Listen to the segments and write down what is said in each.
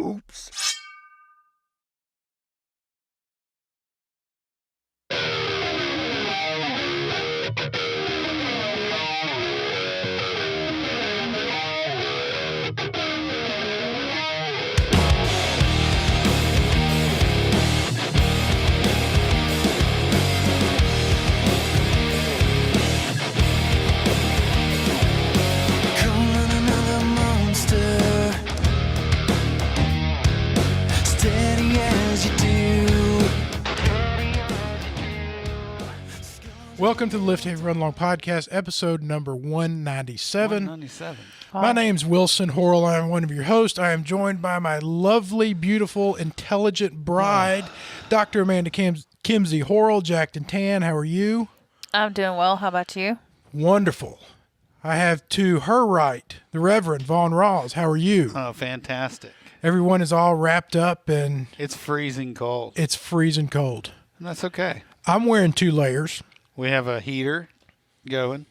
Oops. Welcome to the Lift Heavy Run Long Podcast, episode number 197. 197. My name's Wilson Horrell. I am one of your hosts. I am joined by my lovely, beautiful, intelligent bride, Dr. Amanda Kimsey Horrell, jacked and tan. How are you? I'm doing well. How about you? Wonderful. I have to her right, the Reverend Vaughn Rawls. How are you? Oh, fantastic. Everyone is all wrapped up and It's freezing cold. it's freezing cold. And that's okay. I'm wearing 2 layers. We have a heater going.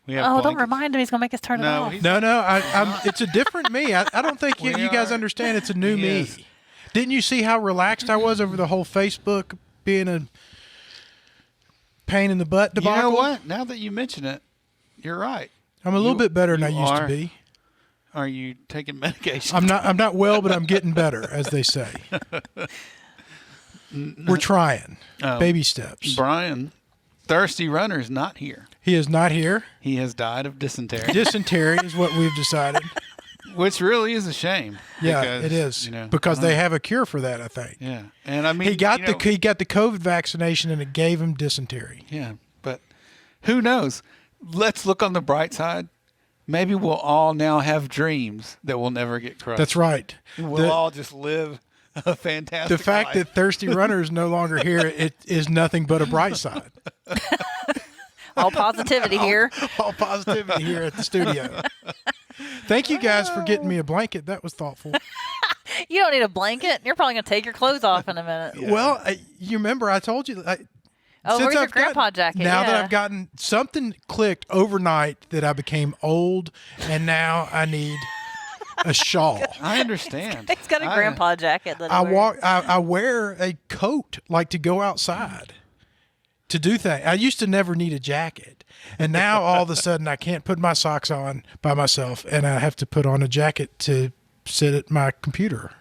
We have Don't blankets. remind him he's going to make us turn it No, off. he's- No, it's a different me. I don't think you guys are- understand it's a new He me. is. Didn't you see how relaxed I was over the whole Facebook being a pain in the butt debacle? You know what? Now that you mention it, you're right. I'm a little bit better than I you used to are. be. Are you taking medication? I'm not well, but I'm getting better, as they say. We're trying. Baby steps. Brian, Thirsty Runner's not here. He is not here. He has died of dysentery, Dysentery is what we've decided. which really is a shame. Yeah, because, it is. You know, Because they have a cure for that, I think. Yeah, and I mean, He got you know, he got the COVID vaccination and it gave him dysentery. Yeah, but who knows? Let's look on the bright side. Maybe we'll all now have dreams that will never get crushed. That's right. We'll all just live a fantastic The fact life. that Thirsty Runner is no longer here, it is nothing but a bright side. All positivity here. All positivity here at the studio. Thank you guys for getting me a blanket. That was thoughtful. You don't need a blanket. You're probably going to take your clothes off in a minute. Yeah. Well, you remember I told you. Where's your grandpa jacket? Now Yeah. that I've gotten something clicked overnight that I became old, and now I need a shawl. I understand. He's got a grandpa jacket. That he I wears. I wear a coat like to go outside to do things. I used to never need a jacket, and now all of a sudden I can't put my socks on by myself, and I have to put on a jacket to sit at my computer.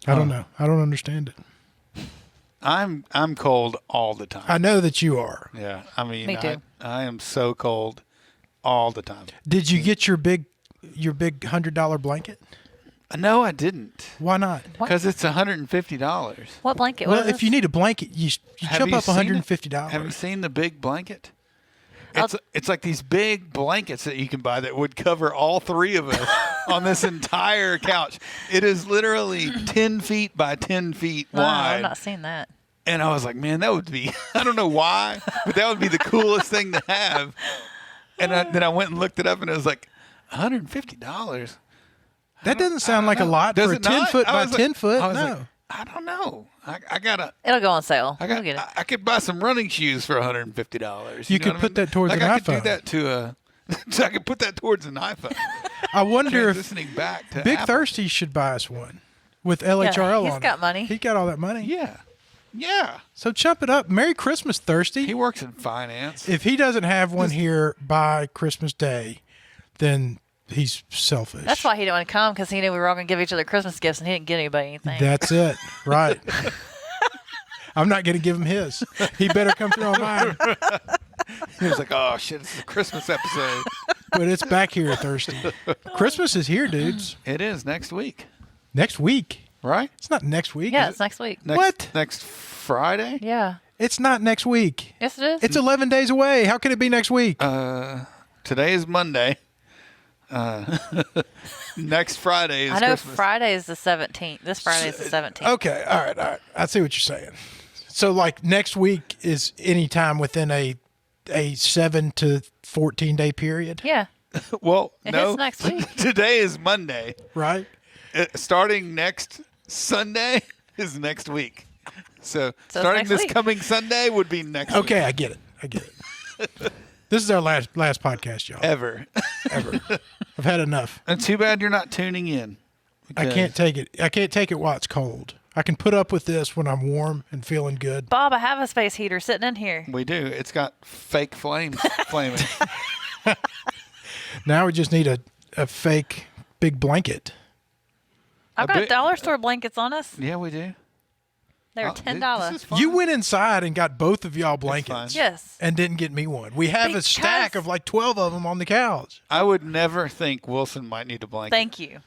I don't know. I don't understand it. I'm cold all the time. I know that you are. Yeah, I mean, Me too. I am so cold all the time. Did you get your big $100 blanket? No, I didn't, Why not? because it's $150. What blanket? Well, What is if you need a blanket, you Have jump you up seen it? $150. Have you seen the big blanket? I'll- It's like these big blankets that you can buy that would cover all 3 of us on this entire couch. It is literally 10 feet by 10 feet No, wide. I've not seen that. And I was like, man, that would be, I don't know why, but that would be the coolest thing to have. And then I went and looked it up and it was like $150. That doesn't sound like a lot Does for a it 10 not? foot I by was 10 like- foot. I was No. like, I don't know. I gotta. It'll go on sale. I You'll got. get it. I could buy some running shoes for $150. You know could what put I mean? that towards like an I could iPhone. do that to a. So I could put that towards an iPhone. I wonder if Transitioning back to Big Apple. Thirsty should buy us one with LHRL he's on got it. money. He's got all that money. Yeah. So chump it up. Merry Christmas, Thirsty. He works in finance. If he doesn't have one here by Christmas Day, then he's selfish. That's why he didn't want to come, because he knew we were all going to give each other Christmas gifts, and he didn't get anybody anything. That's it. Right. I'm not going to give him his. He better come through on mine. He was like, "Oh shit, it's a Christmas episode." But it's back here, Thirsty. Christmas is here, dudes. It is next week, Next week. right? It's not next week. Yeah, is it's it? next week. Next Friday. Yeah. It's not next week. Yes, it is. It's 11 days away. How can it be next week? Today is Monday. Next Friday is I know Christmas. Friday is the 17th. This Friday is the 17th. Okay. All right. I see what you're saying. So, like, next week is any time within a 7 to 14 day period, Yeah. Well, It no. hits next week. Today is Monday. right? Starting next Sunday is next week. So it's starting next this week. coming Sunday would be next week. Okay. I get it. This is our last podcast, y'all. Ever. Ever. I've had enough. And too bad you're not tuning in I can't take it. I can't take it while it's cold. I can put up with this when I'm warm and feeling good. Bob, I have a space heater sitting in here. We do. It's got fake flames flaming. Now we just need a fake big blanket. I've got dollar store blankets on us. Yeah, we do. They were $10. This is fun. You went inside and got both of y'all blankets. fine. Yes. And didn't get me one. We have a stack of like 12 of them on the couch. I would never think Wilson might need a blanket. Thank you.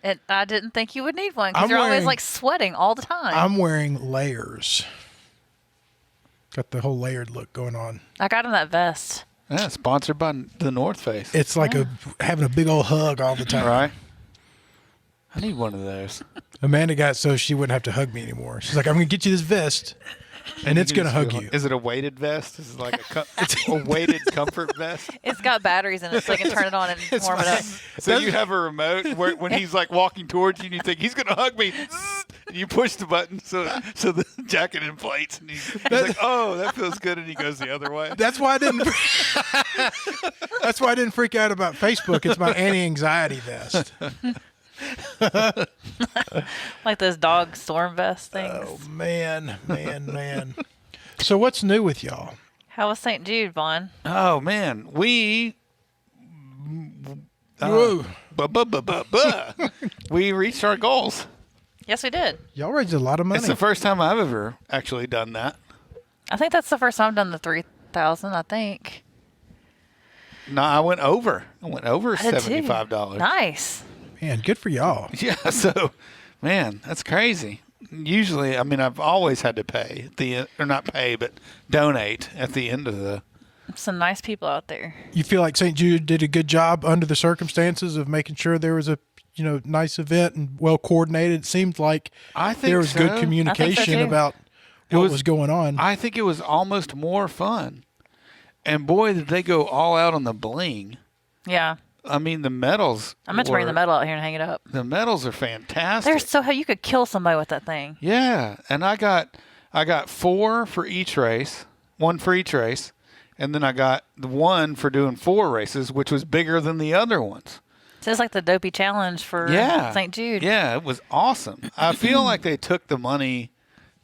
And I didn't think you would need one because I'm you're always wearing- like sweating all the time. I'm wearing layers. Got the whole layered look going on. I got him that vest. Yeah, sponsored by the North Face. It's like having a big old hug all the time. Right? I need one of those. Amanda got so she wouldn't have to hug me anymore. She's like, I'm going to get you this vest, and it's going to hug you. Is it a weighted vest? Is it like a weighted comfort vest? It's got batteries in it, so I can turn it on and warm it up. So you have a remote where when he's like walking towards you and you think he's going to hug me, and you push the button so the jacket inflates, and he's like, oh, that feels good, and he goes the other way. That's why I didn't. That's why I didn't freak out about Facebook. It's my anti-anxiety vest. Like those dog storm vest things. Oh man. So what's new with y'all? How was St. Jude, Vaughn? Oh man, we Whoa. we reached our goals. Yes, we did. Y'all raised a lot of money. It's the first time I've ever actually done that. I think that's the first time I've done the 3,000, I think. No, I went over. I went over I did too. $75. Nice. Man, good for y'all. Yeah, so man, that's crazy. Usually, I mean, I've always had to pay or not pay, but donate at the end of the. Some nice people out there. You feel like St. Jude did a good job under the circumstances of making sure there was a nice event and well coordinated. It seemed like I think there was so. good I communication think so, too. about what was going on. I think it was almost more fun, and boy, did they go all out on the bling. Yeah. I mean, the medals. I meant to bring the medal out here and hang it up. The medals are fantastic. They're so you could kill somebody with that thing. Yeah, and I got 4 for each race, 1 for each race, and then I got the 1 for doing 4 races, which was bigger than the other ones. So it's like the Dopey Challenge for St. Jude. Yeah, it was awesome. I feel like they took the money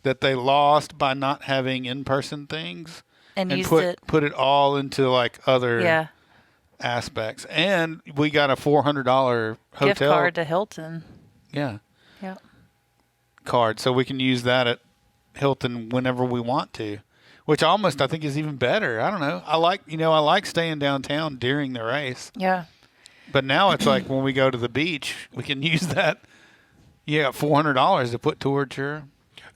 that they lost by not having in-person things And used put it. put it all into like other Yeah. aspects. And we got a $400 hotel Gift card to Hilton. Yeah, Yeah. card, so we can use that at Hilton whenever we want to, which almost I think is even better. I don't know. I like staying downtown during the race, Yeah. but now it's like when we go to the beach, we can use that. You got $400 to put towards your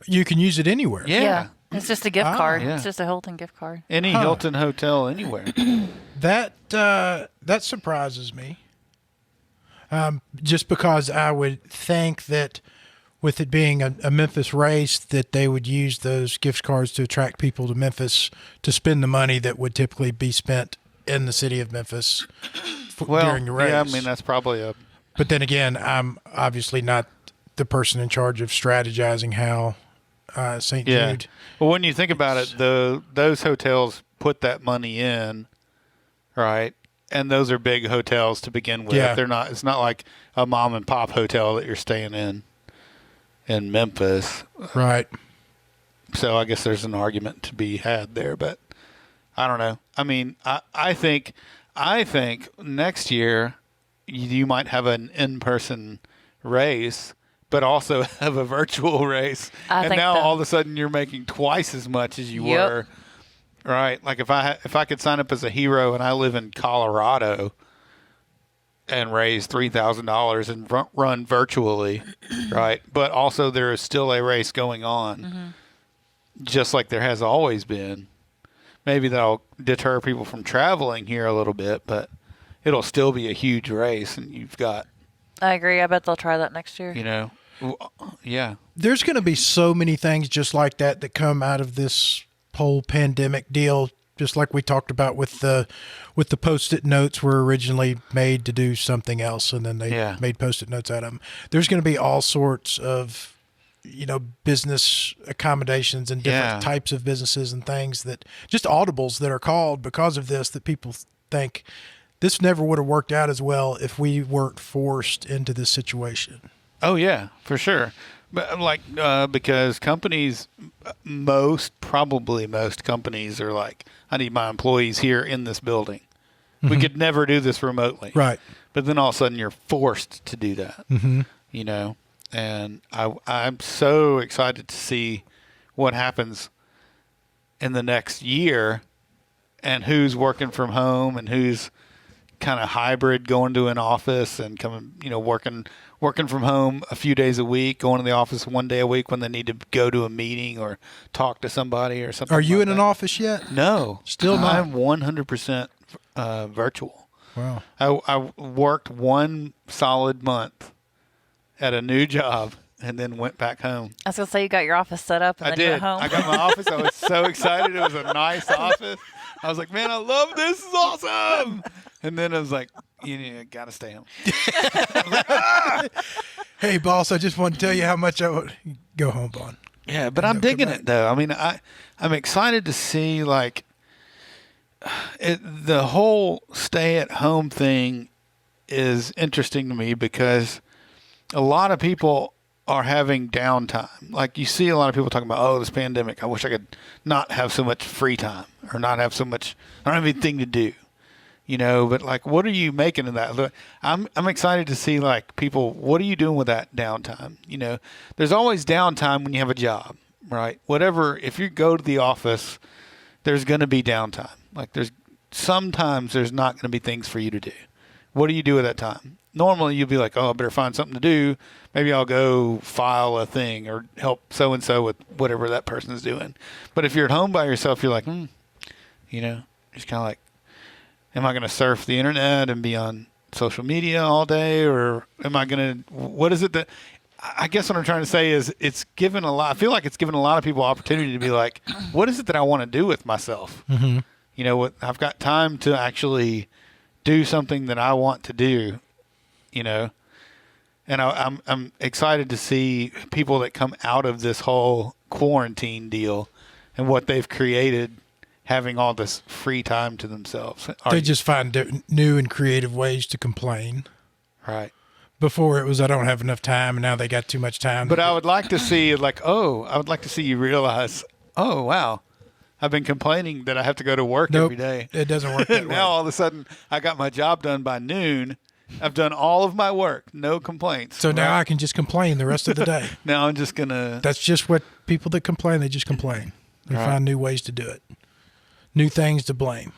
You can use it anywhere. yeah. It's just a gift card. yeah. It's just a Hilton gift card. Any Hilton hotel anywhere. That surprises me. Just because I would think that with it being a Memphis race, that they would use those gift cards to attract people to Memphis to spend the money that would typically be spent in the city of Memphis during the race. Yeah, I mean that's probably a. But then again, I'm obviously not the person in charge of strategizing how St. Jude. Well, when you think about it, those hotels put that money in, right? And those are big hotels to begin with. Yeah. They're not. It's not like a mom and pop hotel that you're staying in Memphis. Right. So I guess there's an argument to be had there, but I don't know. I mean, I think next year you might have an in-person race, but also have a virtual race. I think now that- all of a sudden you're making twice as much as you Yep. were. Right? Like if I could sign up as a hero and I live in Colorado and raise $3,000 and run virtually, right? But also there is still a race going on, just like there has always been. Maybe that'll deter people from traveling here a little bit, but it'll still be a huge race, and you've got, I agree. I bet they'll try that next year. yeah. There's going to be so many things just like that come out of this whole pandemic deal. Just like we talked about with the Post-it notes were originally made to do something else, and then they made Post-it notes out of them. There's going to be all sorts of business accommodations and different types of businesses and things that just audibles that are called because of this, that people think this never would have worked out as well if we weren't forced into this situation. Oh yeah, for sure. But like because companies, probably most companies are like, I need my employees here in this building. We could never do this remotely. Right. But then all of a sudden you're forced to do that. You know, and I'm so excited to see what happens in the next year and who's working from home and who's kind of hybrid, going to an office and coming, you know, working from home a few days a week, going to the office one day a week when they need to go to a meeting or talk to somebody or something. Are you like in that. an office yet? No. Still not? I'm 100% virtual. Wow. I worked 1 solid month at a new job and then went back home. I was going to say, you got your office set up and I then you did. went home. I got my office. I was so excited. It was a nice office. I was like, man, I love this. This is awesome. And then I was like, you got to stay home. Hey, boss, I just want to tell you how much I would go home, Vaughn. Yeah, but And I'm they'll come digging back. it, though. I mean, I'm excited to see, like, the whole stay-at-home thing is interesting to me because a lot of people are having downtime. Like, you see a lot of people talking about, oh, this pandemic, I wish I could not have so much free time or not have so much, I don't have anything to do. You know, but like, what are you making of that? Look, I'm excited to see like people. What are you doing with that downtime? You know, there's always downtime when you have a job, right? Whatever. If you go to the office, there's going to be downtime. Like sometimes there's not going to be things for you to do. What do you do with that time? Normally you'll be like, oh, I better find something to do. Maybe I'll go file a thing or help so and so with whatever that person is doing. But if you're at home by yourself, you're like, you know, just kind of like. Am I going to surf the internet and be on social media all day, or am I going to? What is it that? I guess what I'm trying to say is, it's given a lot. I feel like it's given a lot of people opportunity to be like, what is it that I want to do with myself? You know, I've got time to actually do something that I want to do. You know, and I'm excited to see people that come out of this whole quarantine deal and what they've created. Having all this free time to themselves. They just find new and creative ways to complain. Right. Before it was, I don't have enough time, and now they got too much time. But I would like to see, like, I would like to see you realize, oh, wow, I've been complaining that I have to go to work every day. It doesn't work that way. Now all of a sudden, I got my job done by noon. I've done all of my work, no complaints. So now I can just complain the rest of the day. Now I'm just going to. That's just what people that complain, they just complain. They find new ways to do it. New things to blame.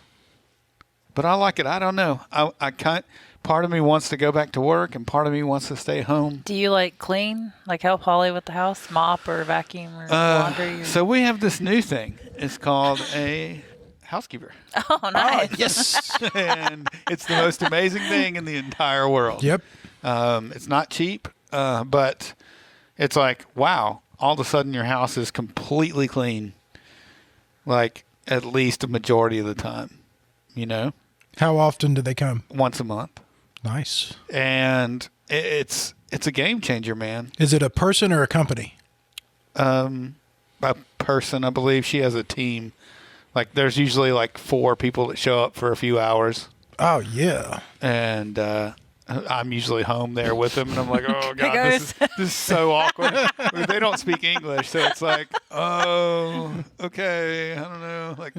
But I like it. I don't know. I can't. Part of me wants to go back to work, and part of me wants to stay home. Do you like clean? Like help Holly with the house? Mop or vacuum or laundry? Or... So we have this new thing. It's called a housekeeper. Oh, nice. Yes. And it's the most amazing thing in the entire world. Yep. It's not cheap, but it's like, wow, all of a sudden your house is completely clean. Like, at least a majority of the time, you know? How often do they come? Once a month. Nice. And it's a game changer, man. Is it a person or a company? A person, I believe. She has a team. Like, there's usually like 4 people that show up for a few hours. Oh, yeah. And I'm usually home there with them, and I'm like, oh, God, Hey, this is so awkward. They don't speak English, so it's like, oh, okay, I don't know. Like,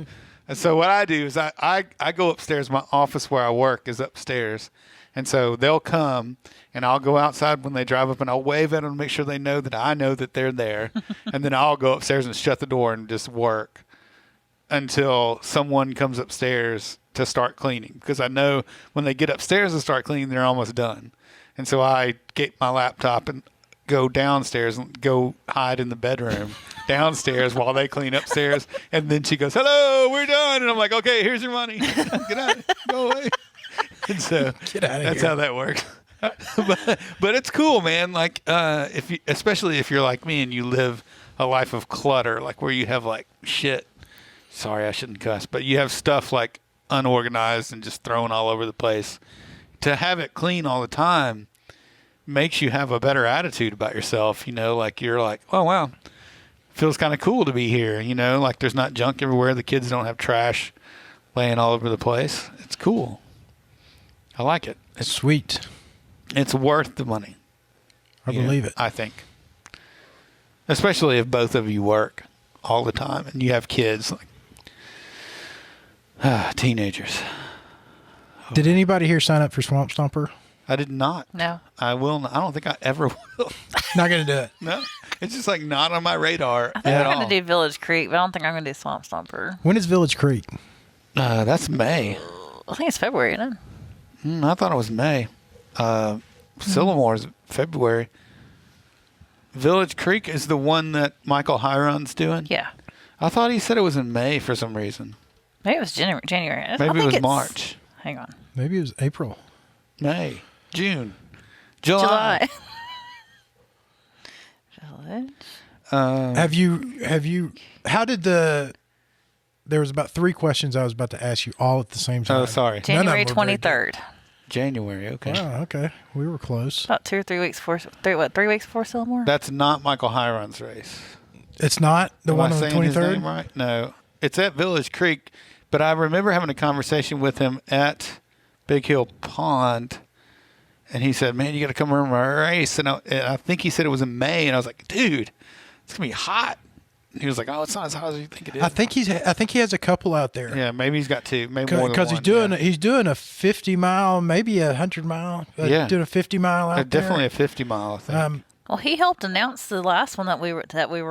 and so what I do is I go upstairs. My office where I work is upstairs, and so they'll come, and I'll go outside when they drive up, and I'll wave at them to make sure they know that I know that they're there, and then I'll go upstairs and shut the door and just work until someone comes upstairs to start cleaning, because I know when they get upstairs and start cleaning, they're almost done. And so I get my laptop and go downstairs and go hide in the bedroom downstairs while they clean upstairs. And then she goes, hello, we're done. And I'm like, okay, here's your money. Get out. Go away. And so Get out of that's here. how that works. but it's cool, man. Like, especially if you're like me and you live a life of clutter, like where you have like shit. Sorry, I shouldn't cuss, but you have stuff like unorganized and just thrown all over the place. To have it clean all the time makes you have a better attitude about yourself. You know, like you're like, oh, wow, feels kind of cool to be here. You know, like there's not junk everywhere. The kids don't have trash laying all over the place. It's cool. I like it. It's sweet. It's worth the money. I believe it. I think. Especially if both of you work all the time and you have kids, like teenagers. Did anybody here sign up for Swamp Stomper? I did not. No. I will not. I don't think I ever will. Not going to do it. No. It's just like not on my radar I think at I'm all. going to do Village Creek, but I don't think I'm going to do Swamp Stomper. When is Village Creek? That's May. I think it's February, isn't it? I thought it was May. Sylamore's February. Village Creek is the one that Michael Hiron's doing? Yeah. I thought he said it was in May for some reason. Maybe it was January. I Maybe think it was it's- March. Hang on. Maybe it was April. May. June. July. Village. Have you, how did there was about 3 questions I was about to ask you all at the same time. Oh, sorry. None of January them were very good. 23rd. January. Okay. Oh, okay. We were close. About 2 or 3 weeks before. 3 weeks before Sylamore? That's not Michael Hiron's race. It's not the Am one I on the saying his 23rd? name right? No. It's at Village Creek, but I remember having a conversation with him at Big Hill Pond, and he said, "Man, you got to come run my race." And I think he said it was in May, and I was like, "Dude, it's gonna be hot." And he was like, "Oh, it's not as hot as you think it is." I think he has a couple out there. Yeah, maybe he's got 2, maybe more than Because one. he's doing a 50 mile, maybe a 100 mile. Yeah. Doing a 50 mile out Definitely there. a 50 mile. I think. Well, he helped announce the last one that we were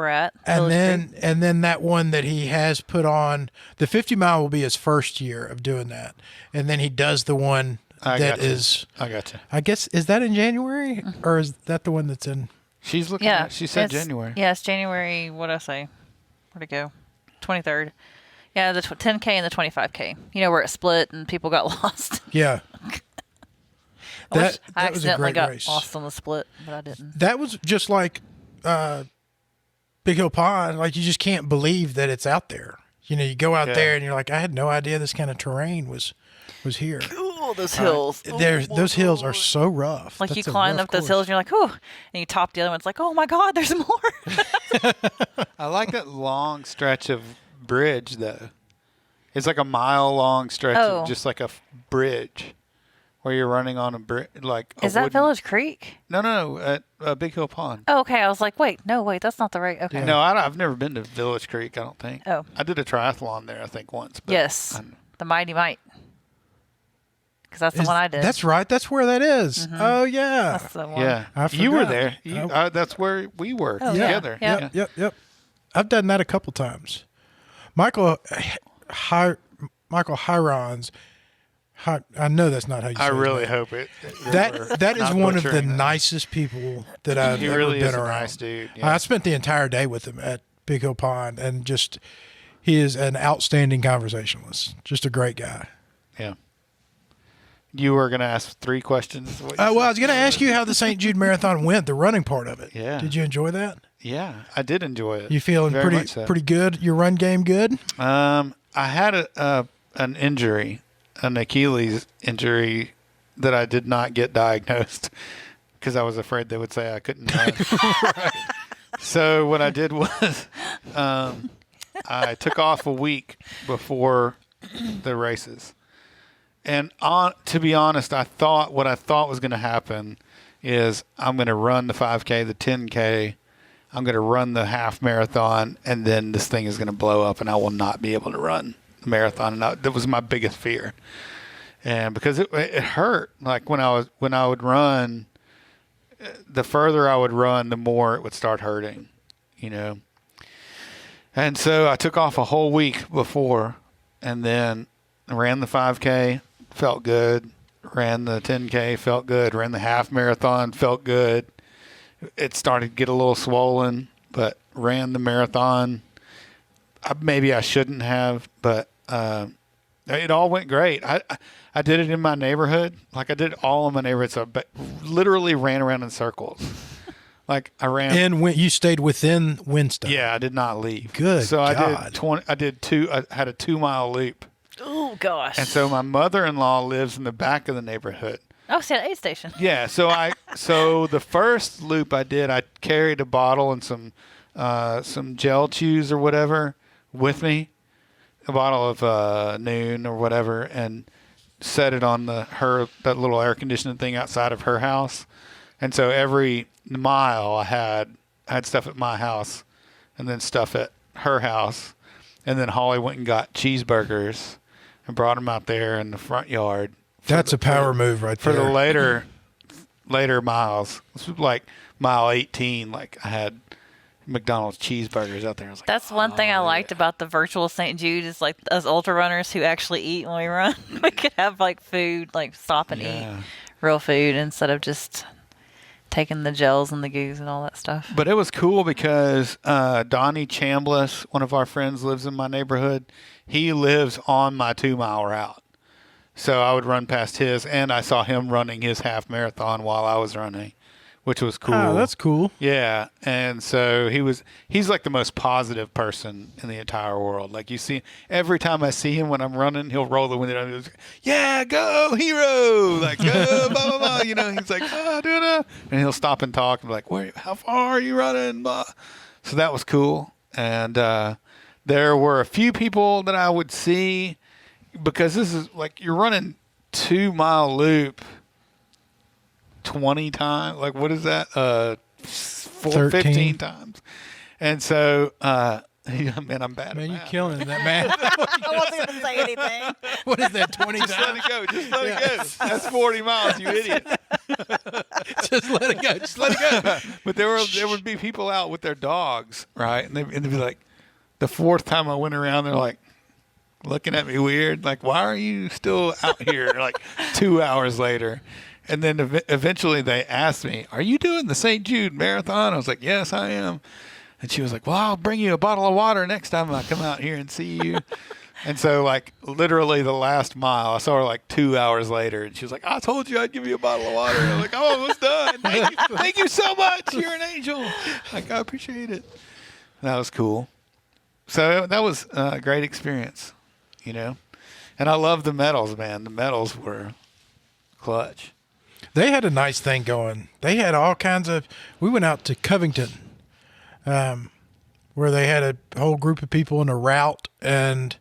at. And Village Creek. then that one that he has put on, the 50 mile will be his first year of doing that. And then he does the one I that got you. is, I got you. I guess, is that in January or is that the one that's in? She's looking. Yeah. She said it's- January. Yeah, it's January. What did I say? Where'd it go? 23rd. Yeah, the 10K and the 25K. You know where it split and people got lost. Yeah. I wish I that was a accidentally great got race. lost on the split, but I didn't. That was just like Big Hill Pond. Like you just can't believe that it's out there. You know, you go out Yeah. there and you're like, I had no idea this kind of terrain was here. Ooh, those hills. Those hills are so rough. Like you That's a climb rough up those course. hills and you're like, ooh. And you top the other one. It's like, oh my God, there's more. I like that long stretch of bridge though. It's like a mile-long stretch Oh. of just like a bridge where you're running on a bridge. Like a Is that wooden- Village Creek? No, at Big Hill Pond. Oh, okay. I was like, wait, that's not the right. Okay. No, I've never been to Village Creek. I don't think. Oh. I did a triathlon there. I think once. But Yes. The Mighty Might. Because that's the one I did. That's right. That's where that is. Oh yeah. That's the one. Yeah, I you were forgot. there. Oh. That's where we were Oh, together. yeah. Yep. I've done that a couple times. Michael Hirons. I know that's not how you say I his really name. hope it. That is not one of the butchering that. nicest people that I've He ever really been is a around. nice dude. Yeah. I spent the entire day with him at Big Hill Pond, and just he is an outstanding conversationalist. Just a great guy. Yeah. You were going to ask 3 questions. is what you Well, said? I was going to ask you how the St. Jude Marathon went, the running part of it. Yeah. Did you enjoy that? Yeah, I did enjoy it. You feeling Very pretty much so. pretty good? Your run game good? I had an injury, an Achilles injury that I did not get diagnosed because I was afraid they would say I couldn't run. Right. So what I did was I took off a week before the races. And to be honest, what I thought was going to happen is I'm going to run the 5K, the 10K, I'm going to run the half marathon, and then this thing is going to blow up, and I will not be able to run the marathon. And that was my biggest fear, and because it hurt. Like when I would run, the further I would run, the more it would start hurting, you know. And so I took off a whole week before, and then ran the 5K, felt good. Ran the 10K, felt good. Ran the half marathon, felt good. It started to get a little swollen, but ran the marathon. Maybe I shouldn't have, but it all went great. I did it in my neighborhood. Like I did it all in my neighborhood. So I literally ran around in circles. Like I ran. And when you stayed within Winston. Yeah, I did not leave. Good So God. I had a 2-mile loop. Oh gosh. And so my mother-in-law lives in the back of the neighborhood. Oh, it's at aid station. Yeah, so the first loop I did, I carried a bottle and some gel chews or whatever with me, a bottle of Noon or whatever, and set it on that little air conditioning thing outside of her house. And so every mile I had stuff at my house and then stuff at her house. And then Holly went and got cheeseburgers and brought them out there in the front yard. That's a power move right for there. the later miles. This was like mile 18. Like I had McDonald's cheeseburgers out there. I was like, That's one thing I liked about the virtual St. Jude is like us ultra runners who actually eat when we run. We could have like food, like stop and eat real food instead of just taking the gels and the goos and all that stuff. But it was cool because Donnie Chambliss, one of our friends, lives in my neighborhood. He lives on my 2-mile route. So I would run past his, and I saw him running his half marathon while I was running, which was cool. Oh, that's cool. Yeah, and so he's like the most positive person in the entire world. Like you see, every time I see him when I'm running, he'll roll the window down and he goes, "Yeah, go hero!" Like go blah blah blah. You know, he's like, "Oh, da." And he'll stop and talk and be like, "Where? How far are you running?" Blah. So that was cool, and there were a few people that I would see because this is like you're running 2-mile loop 20 times. Like, what is that? 15 times. And so, man, I'm bad Man, at you're math. killing that, man. I wasn't going to say anything. What is that, 20 Just let times? it go. Just let it go. That's 40 miles, you idiot. Just let it go. Just let it go. But there would be people out with their dogs, right? And they'd be like, the fourth time I went around, they're like, looking at me weird. Like, why are you still out here? Like 2 hours later. And then eventually they asked me, "Are you doing the St. Jude Marathon?" I was like, "Yes, I am." And she was like, "Well, I'll bring you a bottle of water next time I come out here and see you." And so, like, literally the last mile, I saw her like 2 hours later, and she was like, "I told you I'd give you a bottle of water." And I was like, "I'm almost done. Thank you so much. You're an angel." Like, I appreciate it. That was cool. So that was a great experience, you know. And I love the medals, man. The medals were clutch. They had a nice thing going. They had all kinds of. We went out to Covington, where they had a whole group of people in a route and,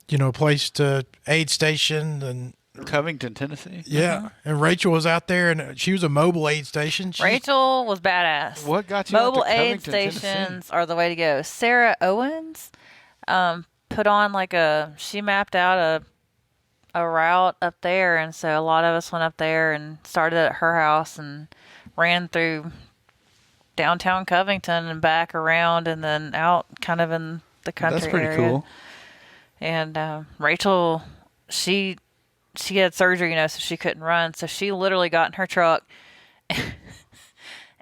you know, a place to aid station and. Covington, Tennessee. Yeah, and Rachel was out there, and she was a mobile aid station. Rachel was badass. What got you out Mobile to aid Covington, stations Tennessee? are the way to go. Sarah Owens put on she mapped out a route up there, and so a lot of us went up there and started at her house and ran through downtown Covington and back around and then out kind of in the country That's pretty area. cool. And Rachel, she had surgery, you know, so she couldn't run. So she literally got in her truck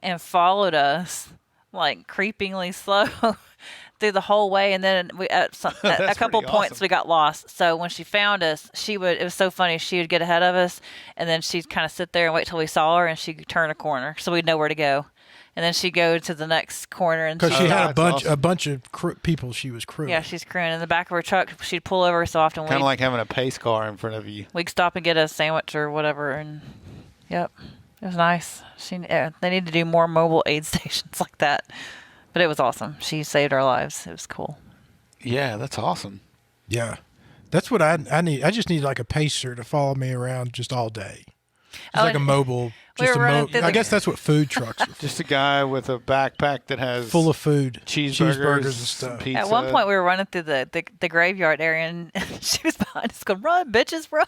and followed us like creepingly slow through the whole way. And then we at a couple pretty points awesome. we got lost. So when she found us, it was so funny. She would get ahead of us, and then she'd kind of sit there and wait till we saw her, and she'd turn a corner so we'd know where to go. And then she'd go to the next corner, and Because she had a that's bunch awesome. of people she was crewing. yeah, she's crewing in the back of her truck. She'd pull over so often. Kind of like having a pace car in front of you. We'd stop and get a sandwich or whatever, and yep, it was nice. They need to do more mobile aid stations like that, but it was awesome. She saved our lives. It was cool. Yeah, that's awesome. Yeah. That's what I need. I just need like a pacer to follow me around just all day. It's like a and mobile. we Just were running through I the- guess that's what food trucks are for. Just a guy with a backpack that has Full of food. cheeseburgers and some stuff. pizza. At one point, we were running through the graveyard area, and she was behind us going, "Run, bitches, run!"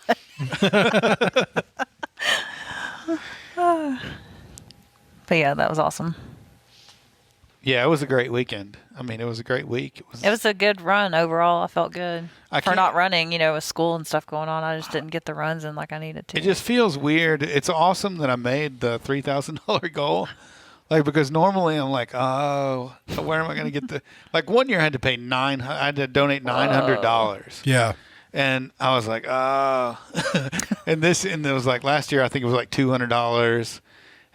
But yeah, that was awesome. Yeah, it was a great weekend. I mean, it was a great week. It was a good run overall. I felt good I for can't- not running. You know, with school and stuff going on, I just didn't get the runs in like I needed to. It just feels weird. It's awesome that I made the $3,000 goal. Like, because normally I'm like, oh, where am I going to get the, like 1 year I had to pay I had to donate $900. Yeah. And I was like, oh, and it was like last year, I think it was like $200.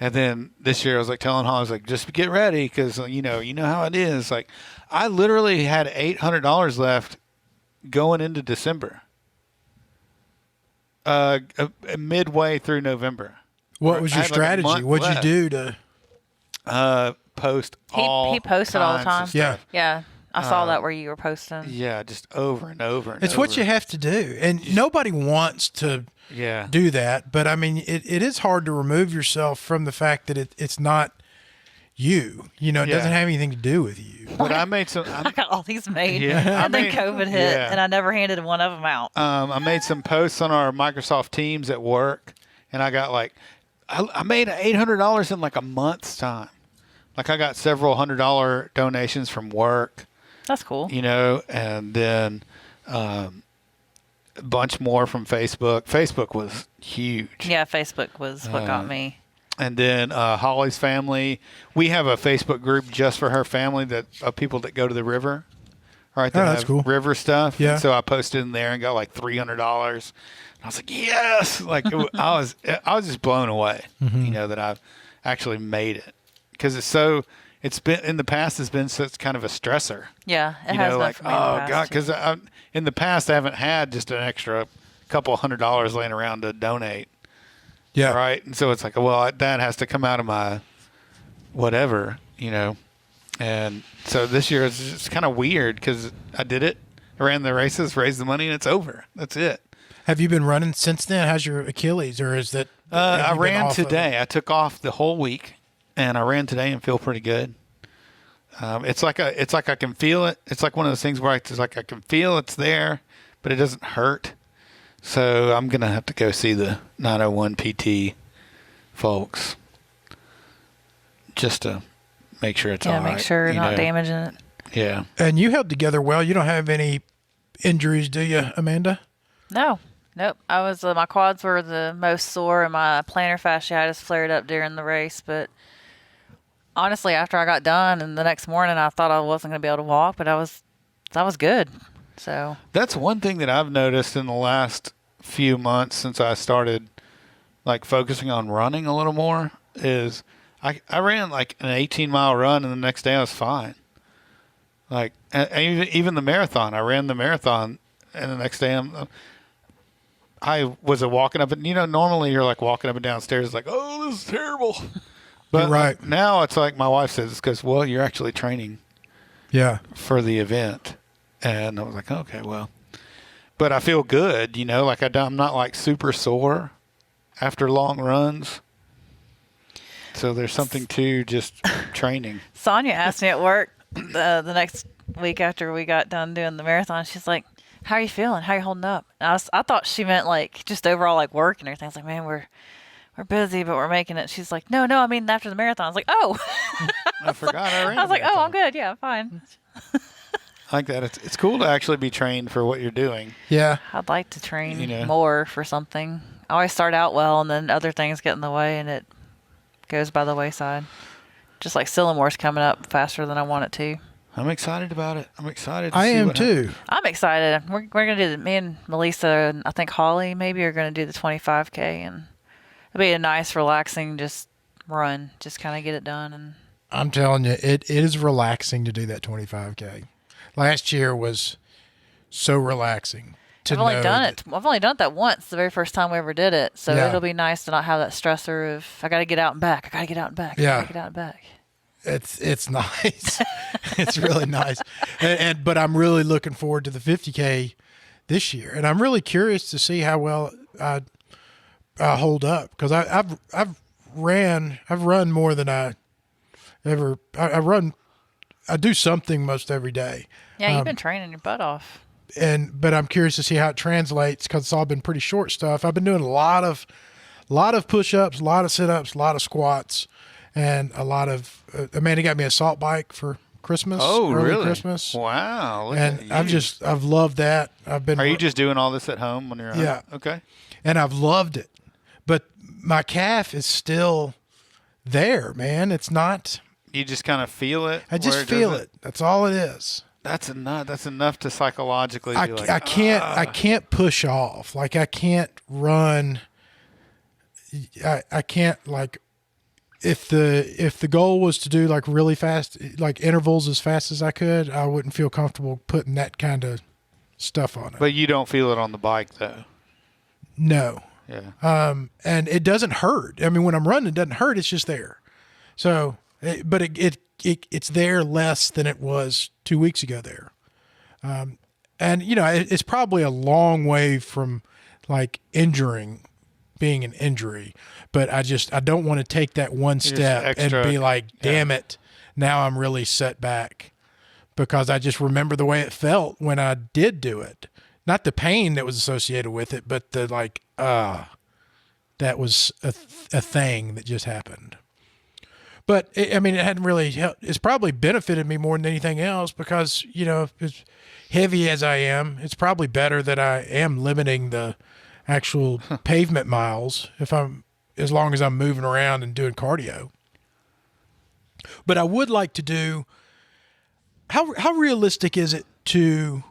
And then this year I was like telling Holly, I was like, just get ready. Cause you know how it is. Like I literally had $800 left going into December, midway through November. What was I your had like a strategy? month What'd left. you do to? Post all He posted all the kinds of time. stuff. Yeah. Yeah. I saw that where you were posting. Yeah, just over and over and It's over. what you have to do. And nobody wants to do that. But, I mean, it is hard to remove yourself from the fact that it's not you. You know, it doesn't have anything to do with you. But I made some... I got all these made, Yeah, and then COVID hit, and I never handed one of them out. I made some posts on our Microsoft Teams at work, and I got like... I made $800 in like a month's time. Like I got several $100 donations from work. That's cool. You know, and then a bunch more from Facebook. Facebook was huge. Yeah, Facebook was what got me. And then Holly's family. We have a Facebook group just for her family of people that go to the river. Right, that that's have cool. river stuff. Yeah. And so I posted in there and got like $300. I was like, yes! Like I was just blown away. You know, that I've actually made it because it's been in the past. It's been such kind of a stressor. Yeah, it You has know, been like for me in the past, God, too. because in the past I haven't had just an extra couple $100 laying around to donate. Yeah. Right, and so it's like, well, that has to come out of my whatever, you know. And so this year it's just kind of weird because I did it, I ran the races, raised the money, and it's over. That's it. Have you been running since then? How's your Achilles, or is that? I ran today. I took off the whole week, and I ran today and feel pretty good. It's like I can feel it. It's like one of those things where it's like I can feel it's there, but it doesn't hurt. So I'm gonna have to go see the 901 PT folks just to make sure it's all right. Yeah, make sure you're not damaging it. Yeah. And you held together well. You don't have any injuries, do you, Amanda? No. Nope. I was my quads were the most sore, and my plantar fasciitis flared up during the race. But honestly, after I got done, and the next morning, I thought I wasn't going to be able to walk, but I was good. So That's one thing that I've noticed in the last few months since I started like focusing on running a little more is I ran like an 18-mile run, and the next day I was fine. Like even the marathon, I ran the marathon, and the next day I was walking up, and normally you're like walking up and down stairs, like, oh, this is terrible. But You're right. Now it's like my wife says, it's because, well, you're actually training for the event. And I was like, okay, well. But I feel good, like I'm not like super sore after long runs. So there's something to just training. Sonia asked me at work the next week after we got done doing the marathon. She's like, how are you feeling? How are you holding up? And I thought she meant like just overall like work and everything. I was like, man, we're busy, but we're making it. She's like, no, I mean after the marathon. I was like, oh. I forgot I ran. I was like, oh, I'm good. Yeah, I'm fine. I like that. It's cool to actually be trained for what you're doing. Yeah. I'd like to train more for something. I always start out well, and then other things get in the way, and it goes by the wayside. Just like Sillimore's coming up faster than I want it to. I'm excited about it. I'm excited. I am too. I'm excited. We're going to do me and Melissa, and I think Holly maybe are going to do the 25K, and it'll be a nice, relaxing, just run, just kind of get it done. And I'm telling you, it is relaxing to do that 25K. Last year was so relaxing. I've only done it that once, the very first time we ever did it. So Yeah. it'll be nice to not have that stressor of I got to get out and back. I got to get out and back. I Yeah. got to get out and back. It's nice. It's really nice. But I'm really looking forward to the 50K this year, and I'm really curious to see how well I hold up, because I've run more than I ever. I do something most every day. Yeah, you've been training your butt off. But I'm curious to see how it translates, because it's all been pretty short stuff. I've been doing a lot of push-ups, a lot of sit-ups, a lot of squats, and a lot of. Amanda got me a salt bike for Christmas. Oh, early really? Christmas. Wow. Look And at you. I've loved that. Are you just doing all this at home when you're home? Yeah. Okay. And I've loved it, but my calf is still there, man. It's not. You just kind of feel it. I just feel it. That's all it is. That's enough. That's enough to psychologically be like. I can't push off. Like I can't run. I can't like. If the goal was to do like really fast, like intervals as fast as I could, I wouldn't feel comfortable putting that kind of stuff on it. But you don't feel it on the bike though. No. Yeah. And it doesn't hurt. I mean, when I'm running, it doesn't hurt. It's just there. So But it's there less than it was 2 weeks ago there. And, it's probably a long way from like being an injury, but I don't want to take that one step and be like, damn it, now I'm really set back, because I just remember the way it felt when I did do it. Not the pain that was associated with it, but the like, that was a thing that just happened. But it hadn't really helped. It's probably benefited me more than anything else, because, as heavy as I am, it's probably better that I am limiting the actual pavement miles as long as I'm moving around and doing cardio. But I would like to do, how realistic is it to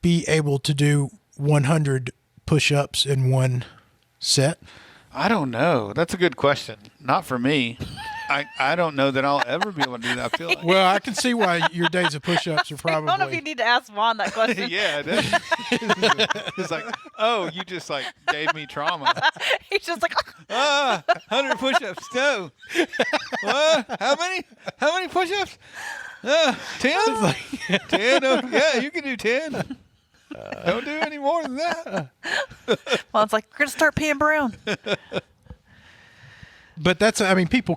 be able to do 100 push-ups in one set? I don't know. That's a good question. Not for me. I don't know that I'll ever be able to do that. I feel like. Well, I can see why your days of push-ups are probably. I don't know if you need to ask Vaughn that question. Yeah, it's like, oh, you just like gave me trauma. He's just like, 100 push-ups. No. How many push-ups? 10. 10. Yeah, you can do 10. Don't do any more than that. Vaughn's like, we're gonna start peeing brown. But that's, people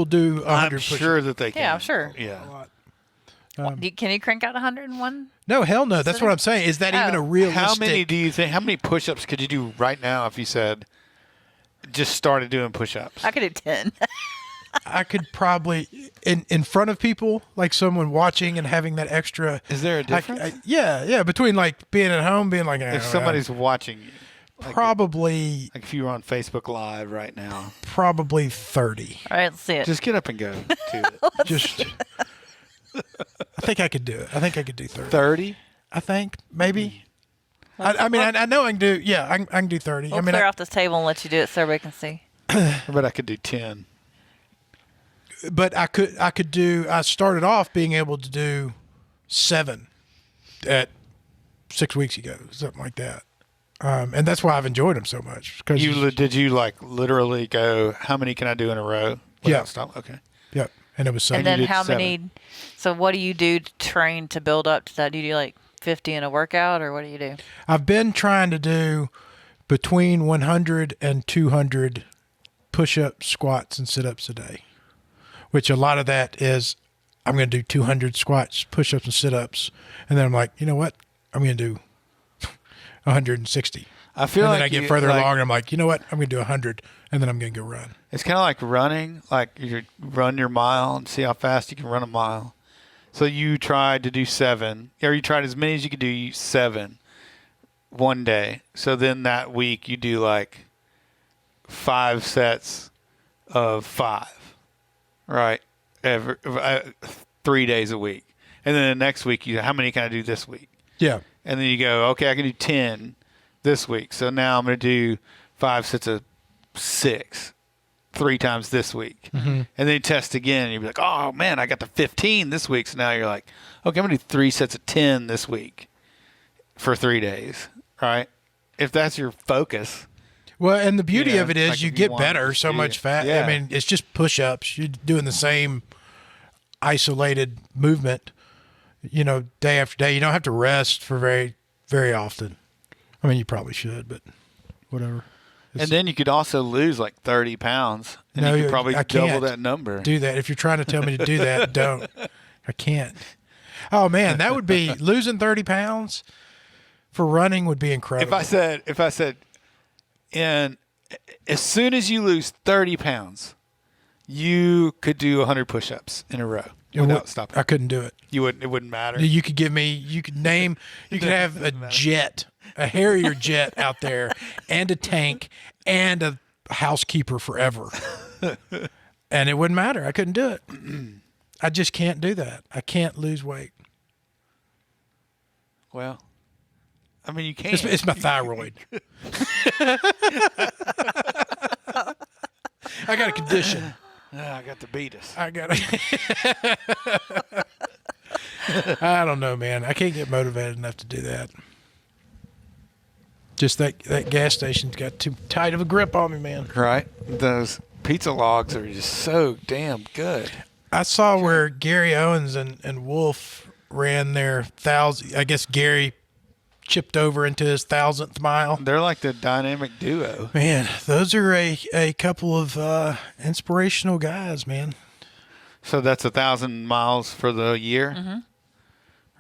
do 100 I'm push-ups. sure that they can. Yeah, I'm sure. Yeah. Can you crank out 101? No, hell no. That's what I'm saying. Is that even a realistic? How many push-ups could you do right now if you said just started doing push-ups? I could do 10. I could probably, in front of people, like someone watching and having that extra. Is there a difference? Yeah. Between like being at home, being like, if somebody's watching you. Probably. Like if you were on Facebook Live right now. Probably 30. All right, let's see it. Just get up and go to it. I think I could do it. I think I could do 30. 30? I think, maybe. I know I can do, I can do 30. We'll clear off this table and let you do it so everybody can see. I bet I could do 10. But I started off being able to do 7 at 6 weeks ago, something like that. And that's why I've enjoyed them so much. Did you like literally go, how many can I do in a row? Yeah. Stop? Okay. Yep. And it was 7. And then how 7. many, so what do you do to train to build up to that? Do you do like 50 in a workout, or what do you do? I've been trying to do between 100 and 200 push-ups, squats, and sit-ups a day, which a lot of that is I'm going to do 200 squats, push-ups, and sit-ups. And then I'm like, you know what? I'm going to do 160. I feel and like then I get further along, and I'm like, you know what? I'm going to do 100, and then I'm going to go run. It's kind of like running. Like you run your mile and see how fast you can run a mile. So you tried to do 7, or you tried as many as you could do 7 one day. So then that week you do like 5 sets of 5, right? 3 days a week. And then the next week, how many can I do this week? Yeah. And then you go, okay, I can do 10 this week. So now I'm going to do 5 sets of 6 3 times this week. Mm-hmm. And then you test again, and you'll be like, oh, man, I got to 15 this week. So now you're like, okay, I'm going to do 3 sets of 10 this week for 3 days, right? If that's your focus. Well, and the beauty of it is like you if get you better so much fast. Yeah. I mean, it's just push-ups. You're doing the same isolated movement, day after day. You don't have to rest for very, very often. I mean, you probably should, but whatever. And then you could also lose like 30 pounds, and you could probably double that number. Do that. If you're trying to tell me to do that, don't. I can't. Oh, man, that would be losing 30 pounds for running would be incredible. If I said, and as soon as you lose 30 pounds, you could do 100 push-ups in a row without stopping. I couldn't do it. You wouldn't. It wouldn't matter. You could have a jet, a Harrier jet out there, and a tank, and a housekeeper forever, and it wouldn't matter. I couldn't do it. I just can't do that. I can't lose weight. Well, I mean, you can't. It's my thyroid. I got a condition. I got the beatus. I don't know, man. I can't get motivated enough to do that. Just that gas station's got too tight of a grip on me, man. Right? Those pizza logs are just so damn good. I saw where Gary Owens and Wolf ran their 1,000. I guess Gary chipped over into his 1,000th mile. They're like the dynamic duo. Man, those are a couple of inspirational guys, man. So that's 1,000 miles for the year? Mm-hmm.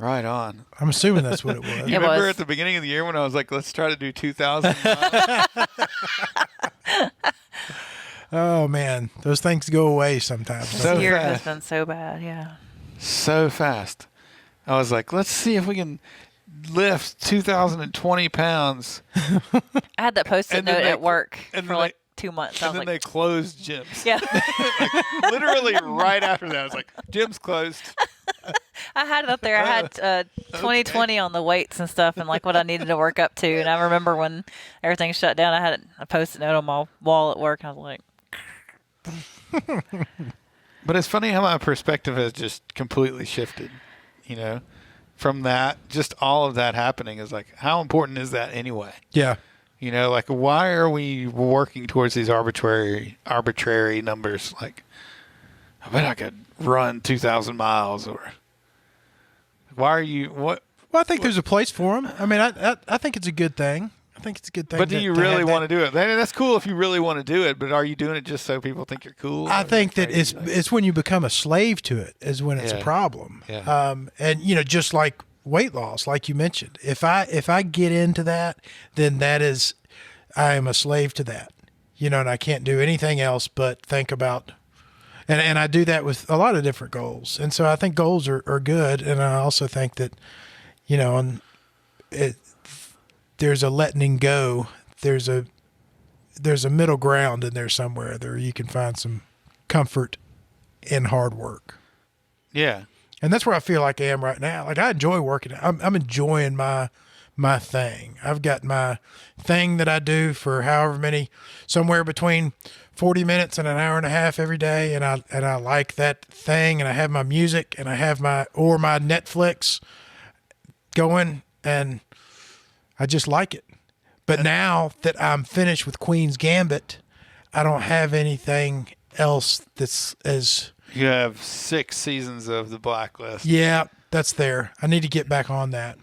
Right on. I'm assuming that's what it was. You remember at the beginning of the year when I was like, let's try to do 2,000 miles? Oh, man. Those things go away sometimes. So This year fast. has been so bad, yeah. So fast. I was like, let's see if we can lift 2,020 pounds. I had that post-it And then note they- at work and for then like 2 months. I And was then like, they closed gyms. yeah. Literally right after that, I was like, gym's closed. I had it up there. I had 2020 on the weights and stuff and like what I needed to work up to. And I remember when everything shut down, I had a post-it note on my wall at work. And I was like, But it's funny how my perspective has just completely shifted, you know, from that, just all of that happening is like, how important is that anyway? Yeah. You know, like, why are we working towards these arbitrary numbers? Like, I bet I could run 2,000 miles, or why are you, what? Well, I think there's a place for them. I mean, I think it's a good thing. I think it's a good thing. But do you really want to do it? That's cool if you really want to do it, but are you doing it just so people think you're cool? I think that it's when you become a slave to it is when it's a problem. Yeah. And you know, just like weight loss, like you mentioned, if I get into that, then I am a slave to that. You know, and I can't do anything else but think about. And I do that with a lot of different goals. And so I think goals are good. And I also think that, you know, there's a letting go. There's a middle ground in there somewhere there you can find some comfort in hard work. Yeah. And that's where I feel like I am right now. Like, I enjoy working. I'm enjoying my thing. I've got my thing that I do for however many, somewhere between 40 minutes and an hour and a half every day. And I like that thing, and I have my music, and I have my Netflix going, and I just like it. But now that I'm finished with Queen's Gambit, I don't have anything else that's as... You have 6 seasons of The Blacklist. Yeah, that's there. I need to get back on that.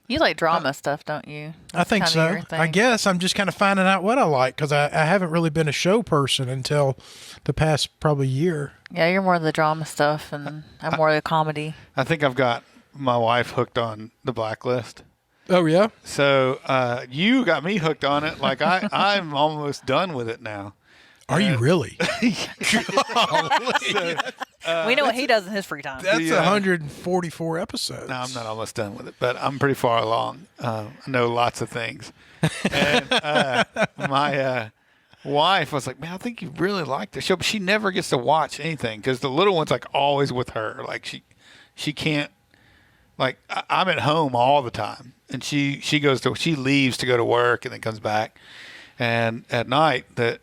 you like drama stuff, don't you? I think Kinda so. your thing. I guess I'm just kind of finding out what I like, because I haven't really been a show person until the past probably year. Yeah, you're more of the drama stuff, and I'm more of the comedy. I think I've got my wife hooked on The Blacklist. Oh, yeah? So you got me hooked on it. Like, I'm almost done with it now. Are you really? We know what he does in his free time. That's Yeah. 144 episodes. No, I'm not almost done with it, but I'm pretty far along. I know lots of things. And my wife was like, man, I think you really like the show. But she never gets to watch anything because the little one's like always with her. Like, she can't, like, I'm at home all the time. And she leaves to go to work and then comes back. And at night, the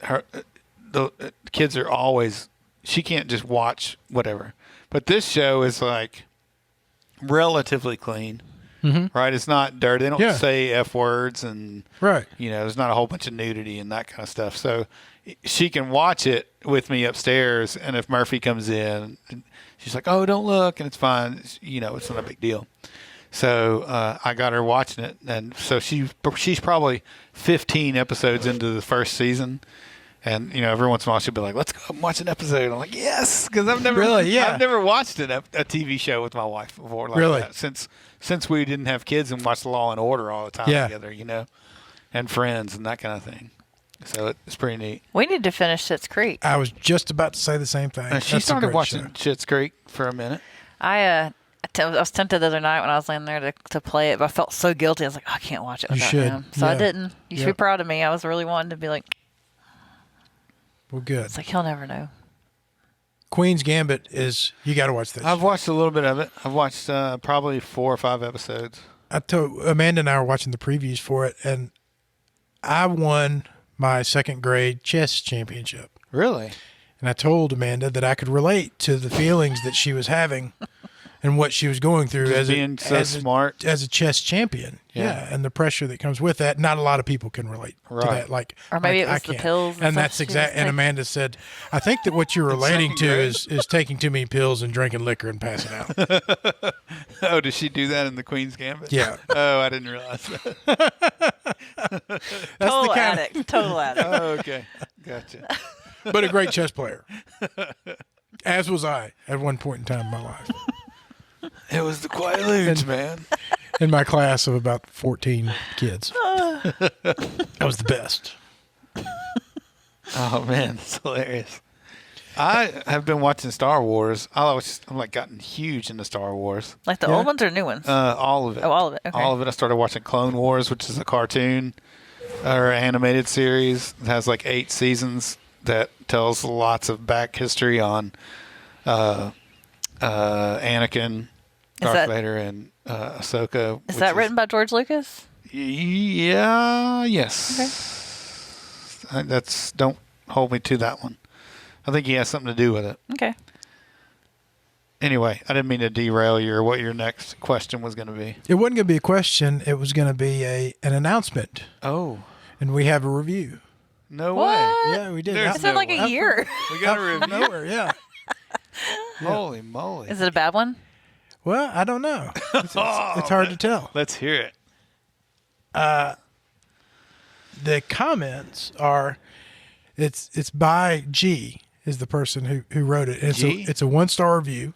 kids are always, she can't just watch whatever. But this show is like relatively clean, right? It's not dirty. They don't say F words, and Right. you know, there's not a whole bunch of nudity and that kind of stuff. So she can watch it with me upstairs. And if Murphy comes in, she's like, "Oh, don't look," and it's fine. You know, it's not a big deal. So I got her watching it, and so she's probably 15 episodes into the first season. And, you know, every once in a while she'll be like, let's go and watch an episode. I'm like, yes, because I've never I've never watched a TV show with my wife before like that. Since we didn't have kids and watched Law and Order all the time together, you know, and Friends and that kind of thing. So it's pretty neat. We need to finish Schitt's Creek. I was just about to say the same thing. She That's a started great watching show. Schitt's Creek for a minute. I was tempted the other night when I was laying there to play it, but I felt so guilty. I was like, I can't watch it without should. him. So I Yeah. didn't. You should be proud of me. I was really wanting to be like, Well, good. it's like, he'll never know. Queen's Gambit is, you got to watch this. I've watched a little bit of it. I've watched probably 4 or 5 episodes. I told Amanda and I were watching the previews for it, and I won my 2nd grade chess championship. Really? And I told Amanda that I could relate to the feelings that she was having. and what she was going through Just as being so smart. as a chess champion. Yeah, and the pressure that comes with that. Not a lot of people can relate to that. Like, or maybe like it was I the can't. pills. And that's exactly. And Amanda said, "I think that what you're relating to something is taking too many pills and drinking liquor and passing out." Oh, does she do that in the Queen's Gambit? Yeah. Oh, I didn't realize that. Total addict. Total addict. Oh, okay. Gotcha. But a great chess player, as was I at one point in time in my life. It was the Quaaludes, man. In my class of about 14 kids, I was the best. Oh man, it's hilarious. I have been watching Star Wars. I'm like gotten huge into Star Wars. Like the old ones or new ones? All of it. Oh, all of it. Okay. All of it. I started watching Clone Wars, which is a cartoon or animated series. It has like 8 seasons that tells lots of back history on Anakin, Darth Vader, and Ahsoka. Is that written by George Lucas? Yeah. Yes. Okay. Don't hold me to that one. I think he has something to do with it. Okay. Anyway, I didn't mean to derail you or what your next question was going to be. It wasn't going to be a question. It was going to be an announcement. Oh. And we have a review. No What? way. Yeah, we did. There's It's been like a year. We got a review. Nowhere, yeah. Holy moly. Is it a bad one? Well, I don't know. It's hard to tell. Let's hear it. The comments are, it's by G is the person who wrote it. And it's a 1-star review,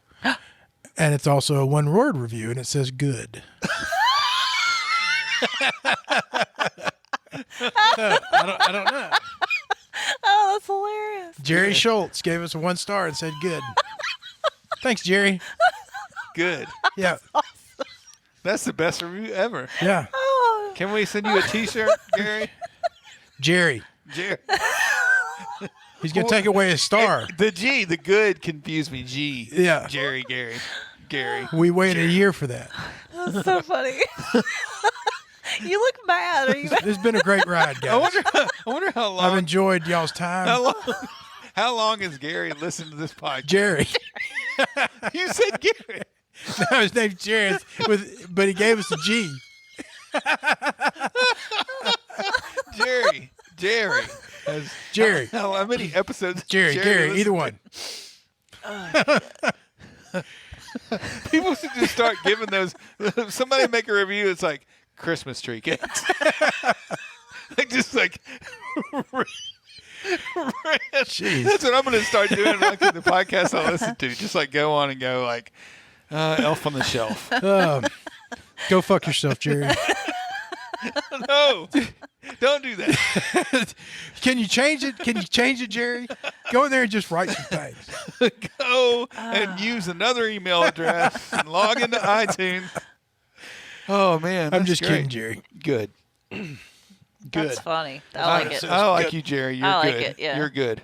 and it's also a 1-word review, and it says good. I don't know. Oh, that's hilarious. Jerry Schultz gave us a 1-star and said good. Thanks, Jerry. Good. Yeah. That's the best review ever. Yeah. Oh. Can we send you a T-shirt, Gary? Jerry. He's going to take away his star. The G, the good confused me. G. Yeah. Jerry. We waited a year for that. That's so funny. You look mad. Are you mad? It's been a great ride, guys. I wonder how long. I've enjoyed y'all's time. How long has Gary listened to this podcast? Jerry. You said Gary. No, his name's Jerry, but he gave us a G. Jerry. Jerry. How many episodes? Gary, either one. People should just start giving those. Somebody make a review. It's like Christmas tree cakes. Jeez. That's what I'm going to start doing. Like the podcast I listen to, just like go on and go like Elf on the Shelf. Go fuck yourself, Jerry. No, don't do that. Can you change it? Jerry? Go in there and just write some things. Go and use another email address and log into iTunes. Oh man, I'm just great. kidding, Jerry. Good. That's funny. I like it. I like you, Jerry. You're I like good. it, yeah. You're good.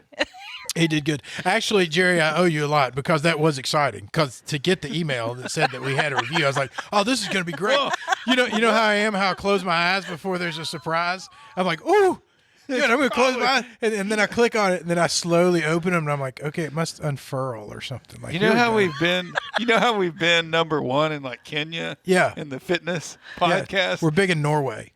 He did good. Actually, Jerry, I owe you a lot because that was exciting. Because to get the email that said that we had a review, I was like, "Oh, this is going to be great." You know how I am. How I close my eyes before there's a surprise. I'm like, "Ooh, good." I'm going to close my eyes, and then I click on it, and then I slowly open them, and I'm like, "Okay, it must unfurl or something." Like, You know how we've been. You know how we've been number one in like Kenya. Yeah. In the fitness Yeah, podcast. we're big in Norway.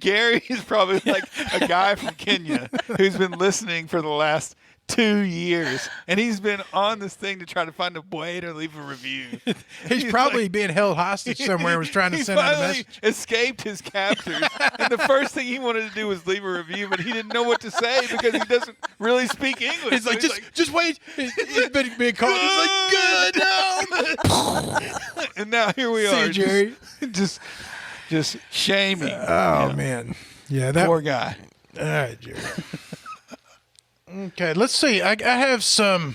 Gary is probably like a guy from Kenya who's been listening for the last 2 years, and he's been on this thing to try to find a way to leave a review. He's probably like, being held hostage somewhere and was trying to send out a finally message. escaped his captors, and the first thing he wanted to do was leave a review, but he didn't know what to say because he doesn't really speak English. He's So like, just wait. He's been being called. He's like, good, no. And now here we See are, you, Jerry. just shaming. Oh, man. Yeah, that Poor guy. All right, Jerry. Okay, let's see. I have some.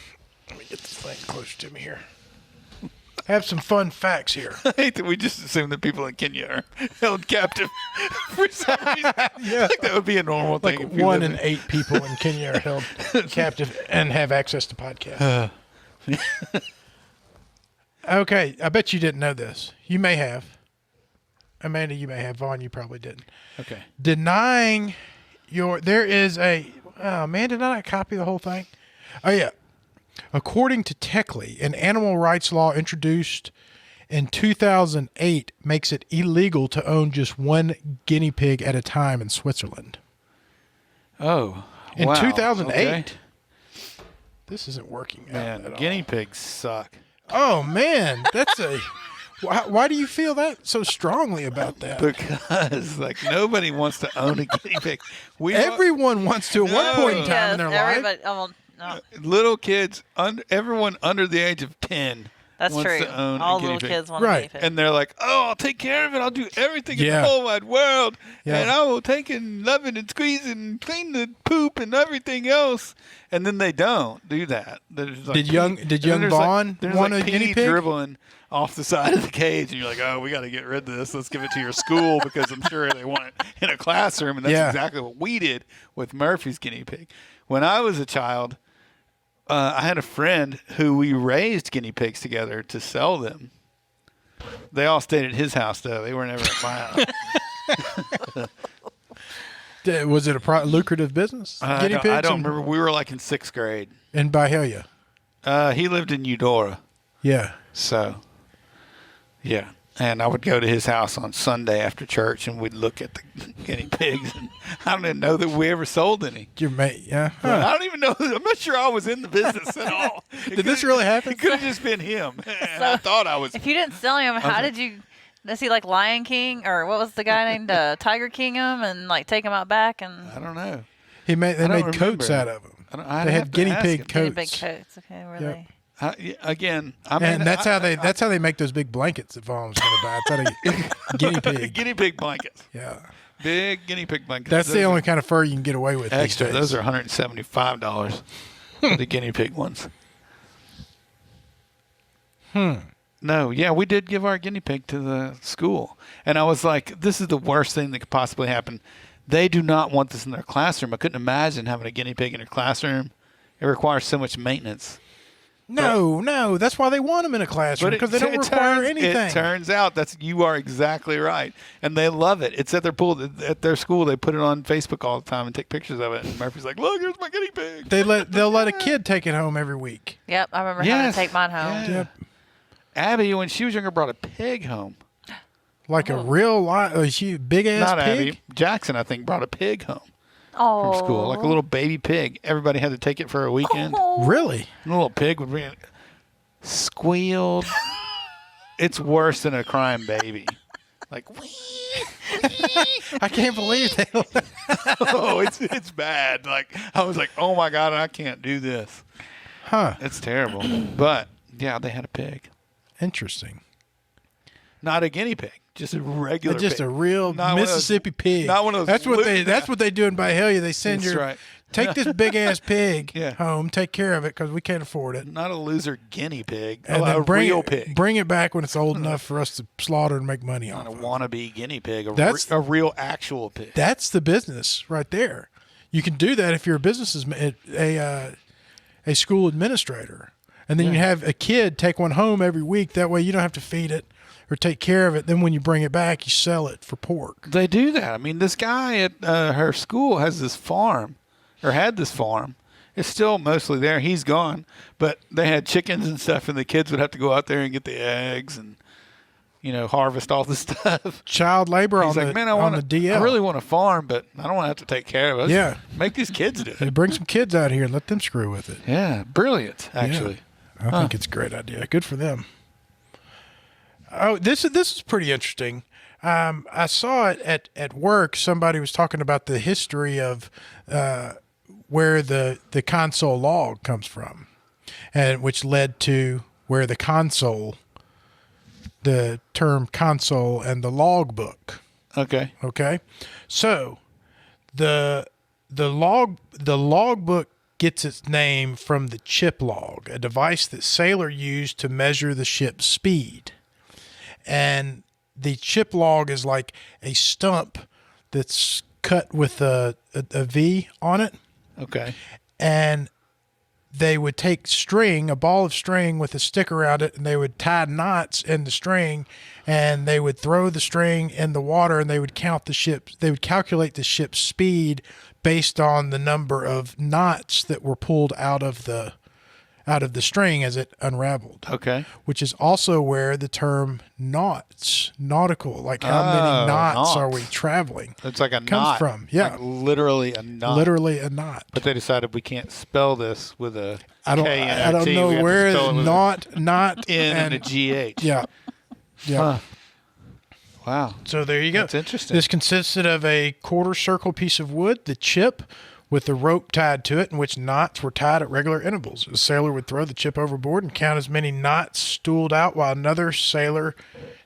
Let me get this thing closer to me here. I have some fun facts here. I hate that we just assume that people in Kenya are held captive for some reason. Yeah. Like that would be a normal thing. Like if you 1 live in 8 people in Kenya are held captive and have access to podcasts. Okay, I bet you didn't know this. You may have. Amanda, you may have. Vaughn, you probably didn't. Okay. Denying there is a, oh man, did I not copy the whole thing? Oh yeah. According to Techley, an animal rights law introduced in 2008 makes it illegal to own just one guinea pig at a time in Switzerland. Oh, In wow. 2008. Okay. This isn't working out Man, at all. guinea pigs suck. Oh, man. That's a... Why do you feel that so strongly about that? Because, like, nobody wants to own a guinea pig. Everyone wants to at one point in time Yes, in their life. everybody. Oh, well, no, Little kids, everyone under the age of 10 that's wants true. to own All a guinea little pig. kids want Right. a guinea pig. And they're like, oh, I'll take care of it. I'll do everything in Yeah. the whole wide world. Yeah. And I will take and love it and squeeze it and clean the poop and everything else. And then they don't do that. There's like Did young Vaughn there's want like a guinea pee pig? dribbling off the side of the cage. And you're like, oh, we got to get rid of this. Let's give it to your school because I'm sure they want it in a classroom. And that's Yeah. exactly what we did with Murphy's guinea pig. When I was a child, I had a friend who we raised guinea pigs together to sell them. They all stayed at his house, though. They were never at my house. Was it a lucrative business? Guinea pigs? I don't remember. We were like in 6th grade. In Byhalia. He lived in Eudora. Yeah. So, yeah. And I would go to his house on Sunday after church, and we'd look at the guinea pigs. And I don't even know that we ever sold any. Your mate, yeah. I Huh. don't even know. I'm not sure I was in the business at all. Did this really happen? It could have just been him. And I thought I was. If you didn't sell him, how did you? Is he like Lion King or what was the guy named Tiger King him and like take him out back and I don't know. They I made don't coats remember. out of them. I'd They have had to guinea ask pig him. guinea coats. pig coats? Okay, were Yep. they? Again, I And mean, that's how they make those big blankets that Vaughn's going to buy. It's out of guinea pig. guinea pig blankets. Yeah. Big guinea pig blankets. That's Those the are only kind of fur you can get away with. extra. These days. Those are $175 for the guinea pig ones. No, yeah, we did give our guinea pig to the school. And I was like, this is the worst thing that could possibly happen. They do not want this in their classroom. I couldn't imagine having a guinea pig in your classroom. It requires so much maintenance. No, that's why they want them in a classroom because they don't require anything. It turns out you are exactly right, and they love it. It's at their pool, at their school. They put it on Facebook all the time and take pictures of it. And Murphy's like, "Look, here's my guinea pig." They'll let a kid take it home every week. Yep, I remember having Yes. to take mine home. Yeah. Yep. Abby, when she was younger, brought a pig home. Like a real big ass Not pig. Abby. Jackson, I think, brought a pig home Oh, from school, like a little baby pig. Everybody had to take it for a weekend. Really? And the little pig would be squealed. It's worse than a crying baby. Like, I can't believe they. oh, it's bad. Like, I was like, oh my God, I can't do this. Huh. It's terrible. But yeah, they had a pig. Interesting. Not a guinea pig, just a regular Just pig. a real Not one of those- Mississippi pig. not one of those That's what little- That's what they do in Byhalia. They send That's your right. take this big ass pig Yeah. home, take care of it because we can't afford it, Not a loser guinea pig. and a then real pig. bring it back when it's old enough for us to slaughter and make money off Not a of. wannabe guinea pig. That's- A real actual pig. That's the business right there. You can do that if you're a school administrator, and then you have a kid take one home every week. That way you don't have to feed it or take care of it. Then when you bring it back, you sell it for pork. They do that. I mean, this guy at her school has this farm, or had this farm. It's still mostly there. He's gone, but they had chickens and stuff, and the kids would have to go out there and get the eggs and, harvest all the stuff. Child labor He's on like, the man, on the DL. I really want a farm, but I don't want to have to take care of it. Yeah. Make these kids do Hey, it. bring some kids out here and let them screw with it. Yeah, brilliant, actually. I think it's a great idea. Good for them. Oh, this is pretty interesting. I saw it at work. Somebody was talking about the history of where the console log comes from, and which led to where the term console and the logbook. Okay. Okay, so the logbook gets its name from the chip log, a device that sailors used to measure the ship's speed. And the chip log is like a stump that's cut with a V on it. Okay. And they would take a ball of string with a stick around it, and they would tie knots in the string, and they would throw the string in the water, and they would calculate the ship's speed based on the number of knots that were pulled out of the out of the string as it unraveled. Okay. Which is also where the term knots, nautical, like how many knots are we traveling? It's like a comes knot. from. Yeah. Like literally a knot. Literally a knot. But they decided we can't spell this with a I don't K and a know T. We have to where spell it with not N and a GH. Yeah. Yeah. Huh. Wow. So there you go. That's interesting. This consisted of a quarter circle piece of wood, the chip, with the rope tied to it, in which knots were tied at regular intervals. A sailor would throw the chip overboard and count as many knots stooled out, while another sailor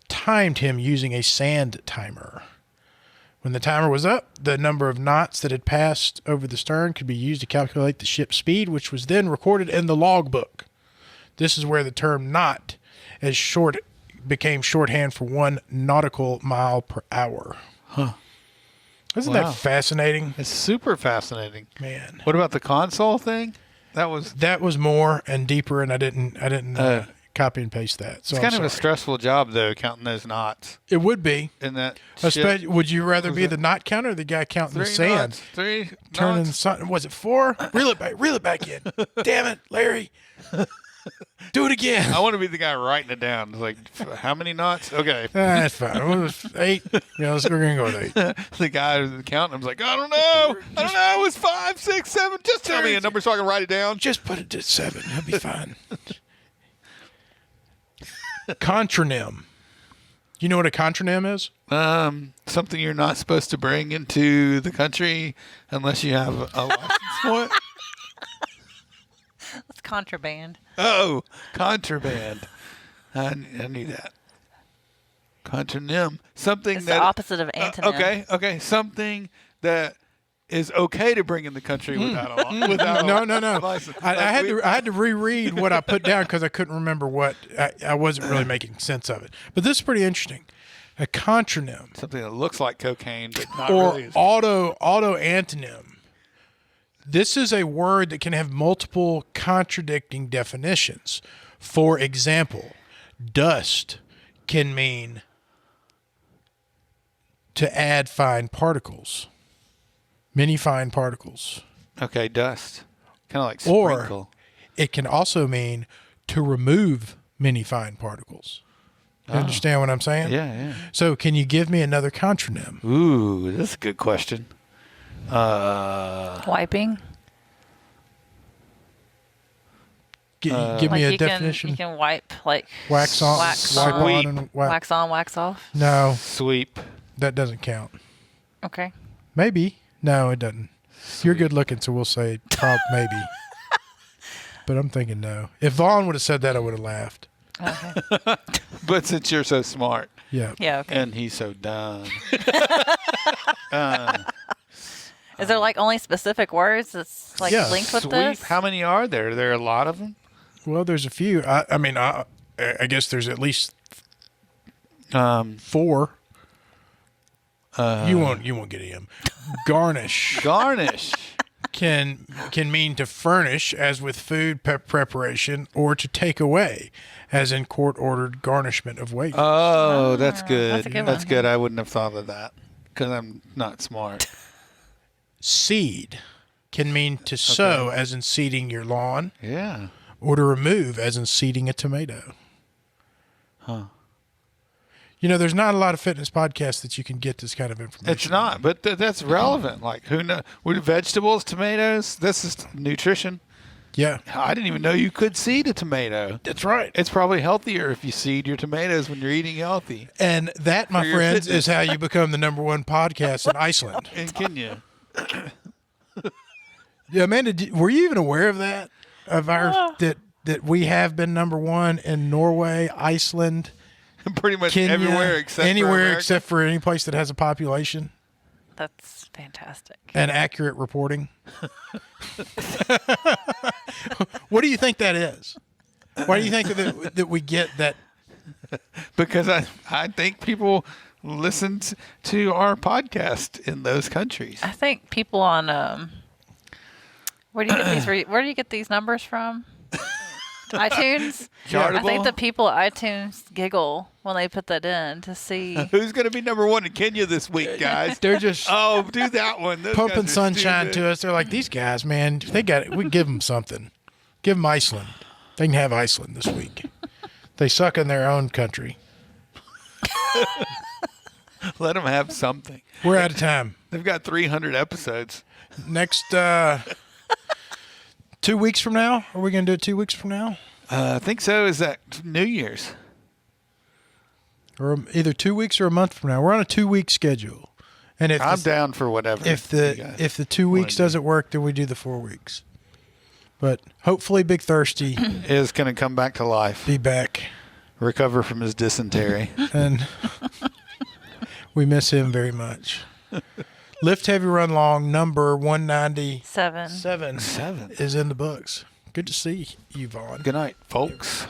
timed him using a sand timer. When the timer was up, the number of knots that had passed over the stern could be used to calculate the ship's speed, which was then recorded in the logbook. This is where the term knot became shorthand for 1 nautical mile per hour. Huh. Isn't Wow. that fascinating? It's super fascinating. Man. What about the console thing? That was more and deeper, and I didn't copy and paste that. So it's kind of a stressful job though, counting those knots. It would be. In that Would you rather be the knot counter or the guy counting the sand? Knots, 3 Turning knots. something. Was it 4? Reel it back in. Damn it, Larry. Do it again. I want to be the guy writing it down. It's like, how many knots? Okay. That's fine. It was 8. Yeah, we're gonna go with 8. The guy who's counting, I was like, I don't know. It was 5, 6, 7. Just tell me a number so I can write it down. Just put it to 7. He'll be fine. Contronym. You know what a contronym is? Something you're not supposed to bring into the country unless you have a license for it. It's contraband. Oh, contraband. I knew that. Contronym. Something It's that the opposite of antonym. Okay. Something that is okay to bring in the country without a No. license. I had to reread what I put down because I couldn't remember what I wasn't really making sense of it. But this is pretty interesting. A contronym Something that looks like cocaine, but not or really. auto antonym. This is a word that can have multiple contradicting definitions. For example, dust can mean to add fine particles, many fine particles. Okay, dust. Kind of like Or sprinkle. it can also mean to remove many fine particles. You understand what I'm saying? Yeah. So can you give me another contronym? Ooh, that's a good question. Wiping. Give Like me a you definition. you can wipe like Wax on, wax wipe on. on, and wax on, wax off. No, Sweep. that doesn't count. Okay. Maybe. No, it doesn't. You're good looking, so we'll say maybe. But I'm thinking no. If Vaughn would have said that, I would have laughed. Okay. But since you're so smart Yeah. Yeah. Okay. and he's so dumb. Is there like only specific words that's like Yeah. linked with Sweep. this? How many are there? Are there a lot of them? Well, there's a few. I guess there's at least 4. You won't get him. Garnish Garnish. can mean to furnish, as with food preparation, or to take away, as in court-ordered garnishment of wages. Oh, that's good. that's a good That's one. good. I wouldn't have thought of that because I'm not smart. Seed can mean to sow, as in seeding your lawn, Yeah. or to remove, as in seeding a tomato. Huh. You know, there's not a lot of fitness podcasts that you can get this kind of information. It's not, but that's relevant. Like, who knows? With vegetables, tomatoes, this is nutrition. Yeah, I didn't even know you could seed a tomato. that's right. It's probably healthier if you seed your tomatoes when you're eating healthy. And that, my For your friends, fitness. is how you become the #1 podcast in Iceland. In Kenya. Yeah, Amanda, were you even aware of that? Of our that we have been #1 in Norway, Iceland, Pretty much Kenya, everywhere except for anywhere America. except for any place that has a population That's fantastic. and accurate reporting. What do you think that is? Why do you think that we get that? Because I think people listen to our podcast in those countries. I think people on where do you get these? Where do you get these numbers from? iTunes. I think the people at iTunes giggle when they put that in to see. Who's going to be #1 in Kenya this week, guys? They're just Oh, do that one. Those pumping guys are sunshine stupid. to us. They're like, these guys, man, they got it. We give them something. Give them Iceland. They can have Iceland this week. They suck in their own country. Let them have something. We're out of time. They've got 300 episodes. Next 2 weeks from now? Are we going to do it 2 weeks from now? I think so. Is that New Year's? Or either 2 weeks or a month from now. We're on a 2-week schedule. And if I'm down for whatever. If the 2 weeks doesn't work, then we do the 4 weeks. But hopefully Big Thirsty is going to come back to life. Be back. Recover from his dysentery. And we miss him very much. Lift Heavy Run Long number 197 is in the books. Good to see you, Vaughn. Good night, folks.